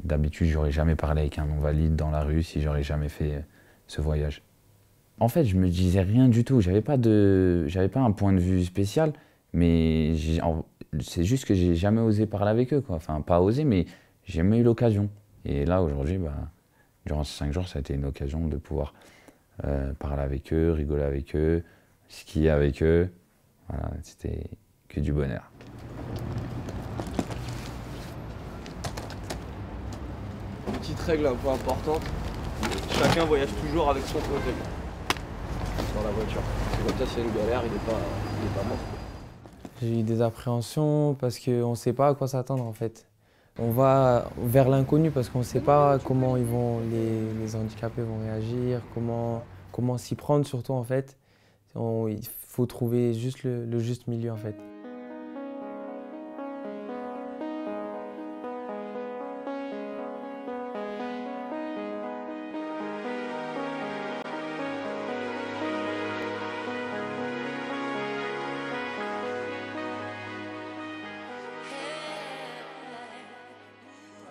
D'habitude, j'aurais jamais parlé avec un non-valide dans la rue si j'aurais jamais fait ce voyage. En fait, je me disais rien du tout. J'avais pas un point de vue spécial, mais c'est juste que j'ai jamais osé parler avec eux, quoi. Enfin, pas osé, mais j'ai jamais eu l'occasion. Et là, aujourd'hui, durant ces 5 jours, ça a été une occasion de pouvoir parler avec eux, rigoler avec eux, skier avec eux. Voilà, c'était que du bonheur. Petite règle un peu importante, chacun voyage toujours avec son fauteuil dans la voiture. C'est comme ça, s'il y a une galère, il n'est pas mort. J'ai eu des appréhensions parce qu'on ne sait pas à quoi s'attendre en fait. On va vers l'inconnu parce qu'on ne sait pas comment les handicapés vont réagir, comment s'y prendre surtout en fait. Il faut trouver juste le juste milieu en fait.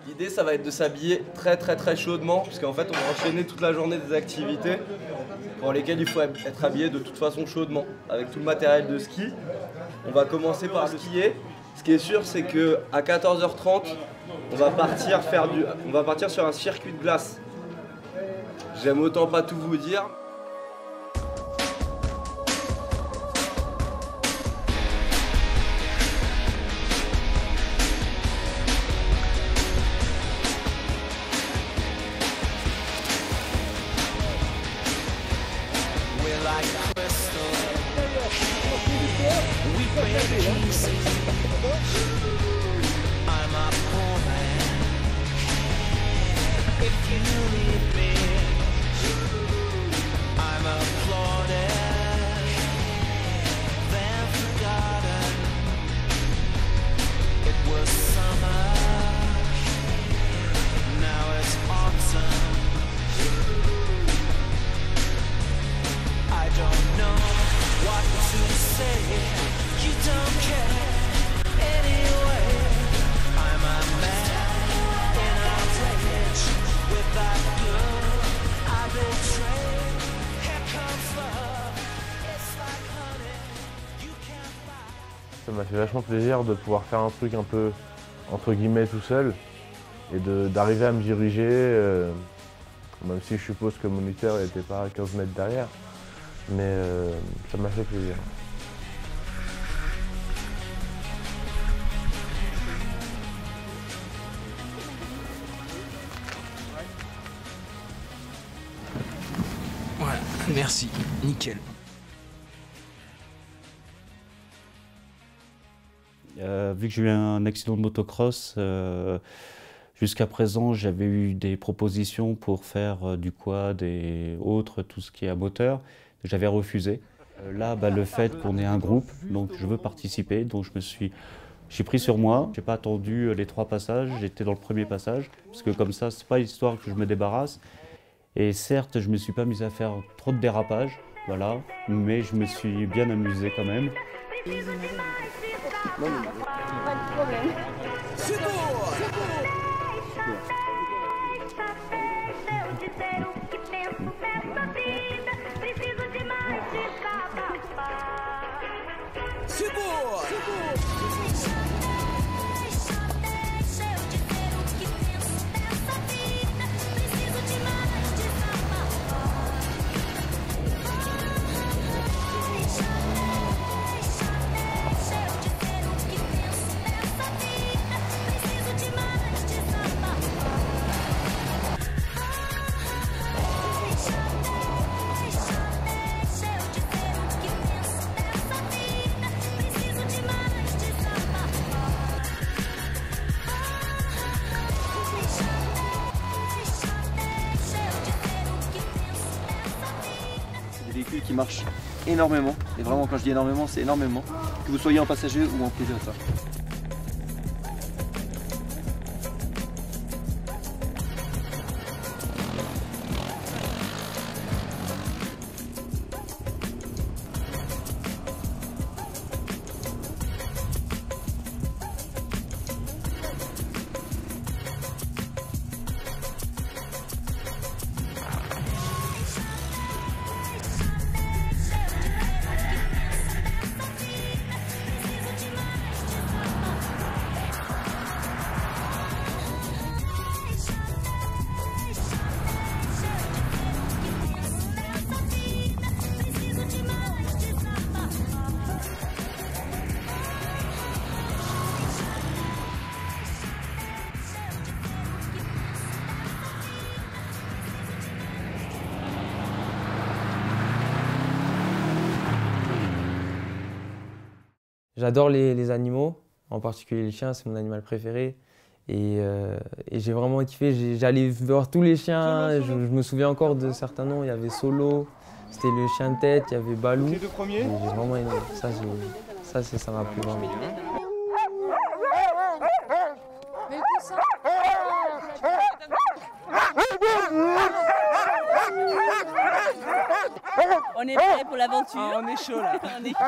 L'idée, ça va être de s'habiller très chaudement, puisqu'en fait, on va enchaîner toute la journée des activités pour lesquelles il faut être habillé de toute façon chaudement, avec tout le matériel de ski. On va commencer par skier. Ce qui est sûr, c'est qu'à 14h30, on va partir sur un circuit de glace. J'aime autant pas tout vous dire. Ça m'a fait vachement plaisir de pouvoir faire un truc un peu, entre guillemets, tout seul et d'arriver à me diriger, même si je suppose que mon moniteur n'était pas à 15 mètres derrière, mais ça m'a fait plaisir. Voilà, merci, nickel. Vu que j'ai eu un accident de motocross, jusqu'à présent j'avais eu des propositions pour faire du quad et autres, tout ce qui est à moteur. J'avais refusé. Là, le fait qu'on ait un groupe, donc je veux participer, donc j'ai pris sur moi. J'ai pas attendu les 3 passages, j'étais dans le premier passage, parce que comme ça, c'est pas histoire que je me débarrasse. Et certes, je me suis pas mis à faire trop de dérapages, voilà, mais je me suis bien amusé quand même. Pas de problème. Véhicule qui marche énormément, et vraiment quand je dis énormément, c'est énormément, que vous soyez en passager ou en pilote. J'adore les animaux, en particulier les chiens, c'est mon animal préféré. Et j'ai vraiment kiffé, j'allais voir tous les chiens, je me souviens encore de certains noms, il y avait Solo, c'était le chien de tête, il y avait Balou. J'ai vraiment aimé, ça m'a plu vraiment. On est prêt pour l'aventure. Ah, on est chaud là. On est chaud.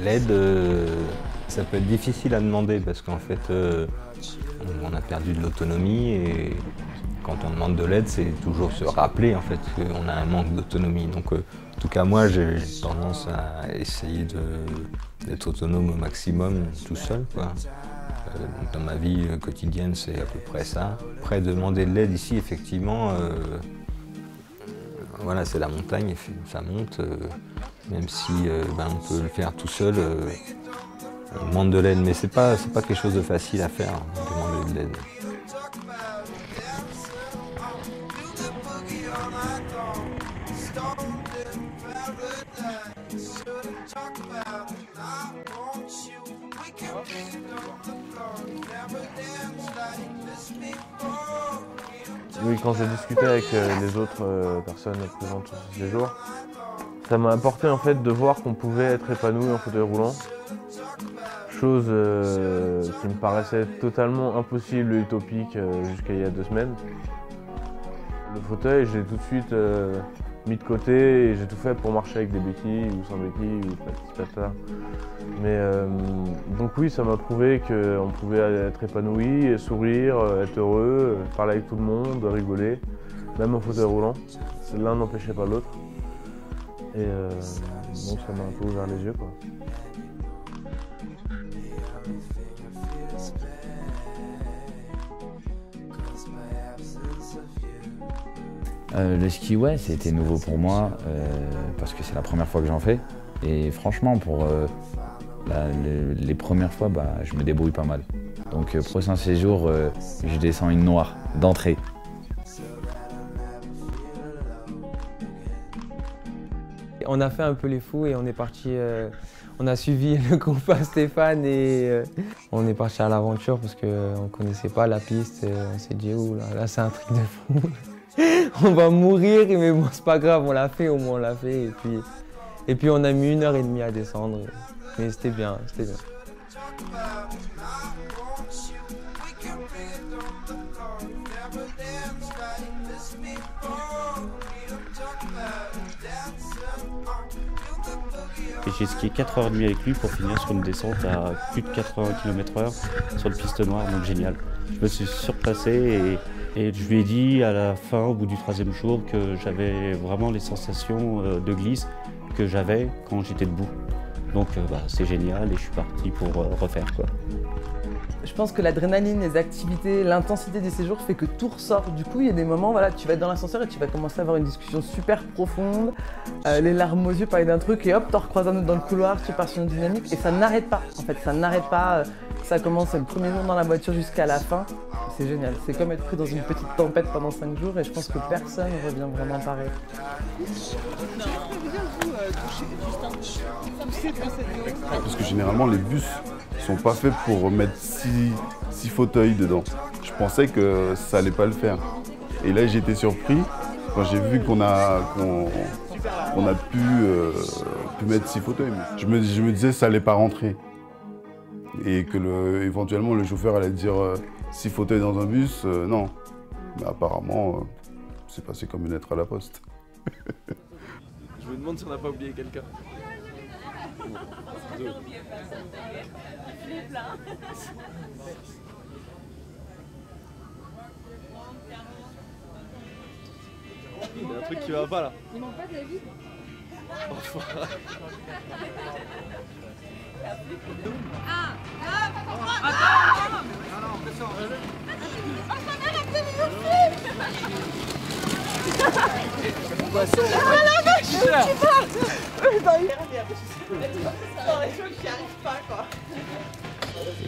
L'aide, ça peut être difficile à demander parce qu'en fait, on a perdu de l'autonomie et quand on demande de l'aide, c'est toujours se rappeler en fait qu'on a un manque d'autonomie. Donc, en tout cas, moi, j'ai tendance à essayer d'être autonome au maximum tout seul, quoi. Dans ma vie quotidienne, c'est à peu près ça. Après, demander de l'aide ici, effectivement, voilà, c'est la montagne, et ça monte. Même si on peut le faire tout seul, on demande de l'aide, mais c'est pas quelque chose de facile à faire, demander de l'aide. Oui, quand j'ai discuté avec les autres personnes présentes sur ce séjour, ça m'a apporté en fait de voir qu'on pouvait être épanoui en fauteuil roulant. Chose qui me paraissait totalement impossible et utopique jusqu'à il y a 2 semaines. Le fauteuil, je l'ai tout de suite mis de côté et j'ai tout fait pour marcher avec des béquilles ou sans béquilles ou patati. Mais donc oui, ça m'a prouvé qu'on pouvait être épanoui, sourire, être heureux, parler avec tout le monde, rigoler, même en fauteuil roulant. L'un n'empêchait pas l'autre. Et donc ça m'a un peu ouvert les yeux, quoi. Le ski, ouais, c'était nouveau pour moi parce que c'est la première fois que j'en fais. Et franchement, pour les premières fois, je me débrouille pas mal. Donc prochain séjour, je descends une noire d'entrée. On a fait un peu les fous et on est parti, on a suivi le compas Stéphane et on est parti à l'aventure parce qu'on ne connaissait pas la piste. On s'est dit, ouh là c'est un truc de fou. On va mourir, mais bon, c'est pas grave, on l'a fait, au moins on l'a fait. Et puis on a mis 1h30 à descendre, mais c'était bien, c'était bien. Et j'ai skié 4h30 avec lui pour finir sur une descente à plus de 80 km/h sur le piste noire, donc génial. Je me suis surpassé et je lui ai dit à la fin, au bout du 3e jour, que j'avais vraiment les sensations de glisse que j'avais quand j'étais debout. Donc c'est génial et je suis parti pour refaire, quoi. Je pense que l'adrénaline, les activités, l'intensité des séjours fait que tout ressort. Du coup, il y a des moments, voilà, tu vas être dans l'ascenseur et tu vas commencer à avoir une discussion super profonde, les larmes aux yeux, parler d'un truc et hop, t'en recroises un autre dans le couloir, tu pars sur une dynamique et ça n'arrête pas. En fait, ça n'arrête pas. Ça commence le premier jour dans la voiture jusqu'à la fin. C'est génial. C'est comme être pris dans une petite tempête pendant 5 jours et je pense que personne ne revient vraiment pareil. Parce que généralement, les bus sont pas faits pour mettre 6 fauteuils dedans. Je pensais que ça allait pas le faire. Et là, j'ai été surpris quand j'ai vu qu'on a pu mettre 6 fauteuils. Je me disais que ça allait pas rentrer. Et que éventuellement le chauffeur allait dire 6 fauteuils dans un bus, non. Mais apparemment, c'est passé comme une lettre à la poste. Je me demande si on n'a pas oublié quelqu'un. Il y a un truc qui va pas là. Il manque pas de la vie. Enfin.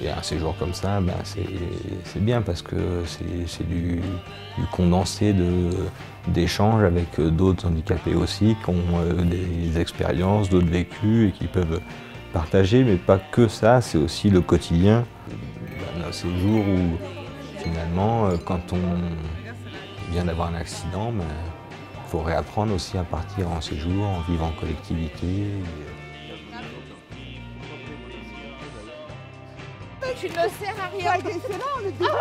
Et un séjour comme ça, ben c'est bien parce que c'est du condensé d'échanges avec d'autres handicapés aussi, qui ont des expériences, d'autres vécus et qui peuvent partager, mais pas que ça, c'est aussi le quotidien. Un séjour où finalement, quand on vient d'avoir un accident, ben, faut réapprendre aussi à partir en séjour, en vivre en collectivité. Tu ne sers à rien. C'est là, on est déjà.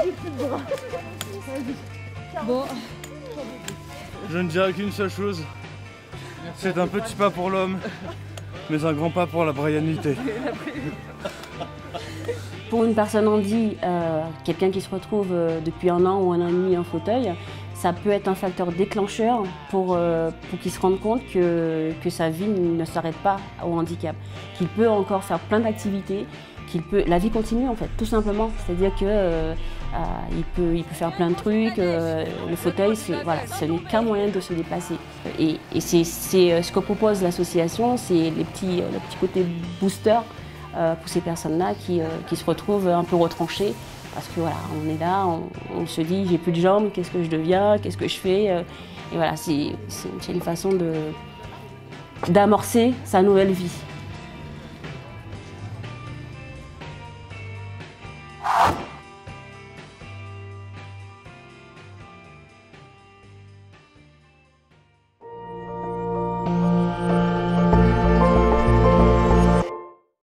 J'ai plus de bras. Bon. Je ne dirais qu'une seule chose. C'est un petit pas pour l'homme, mais un grand pas pour la brianité. Pour une personne handi, quelqu'un qui se retrouve depuis 1 an ou 1 an et demi en fauteuil, ça peut être un facteur déclencheur pour qu'il se rende compte que sa vie ne s'arrête pas au handicap, qu'il peut encore faire plein d'activités, la vie continue en fait, tout simplement. C'est-à-dire que il peut faire plein de trucs, le fauteuil, voilà, ce n'est qu'un moyen de se déplacer. Et c'est ce que propose l'association, c'est le petit côté booster pour ces personnes-là qui se retrouvent un peu retranchées. Parce que voilà, on est là, on se dit j'ai plus de jambes, qu'est-ce que je deviens, qu'est-ce que je fais, et voilà, c'est une façon d'amorcer sa nouvelle vie.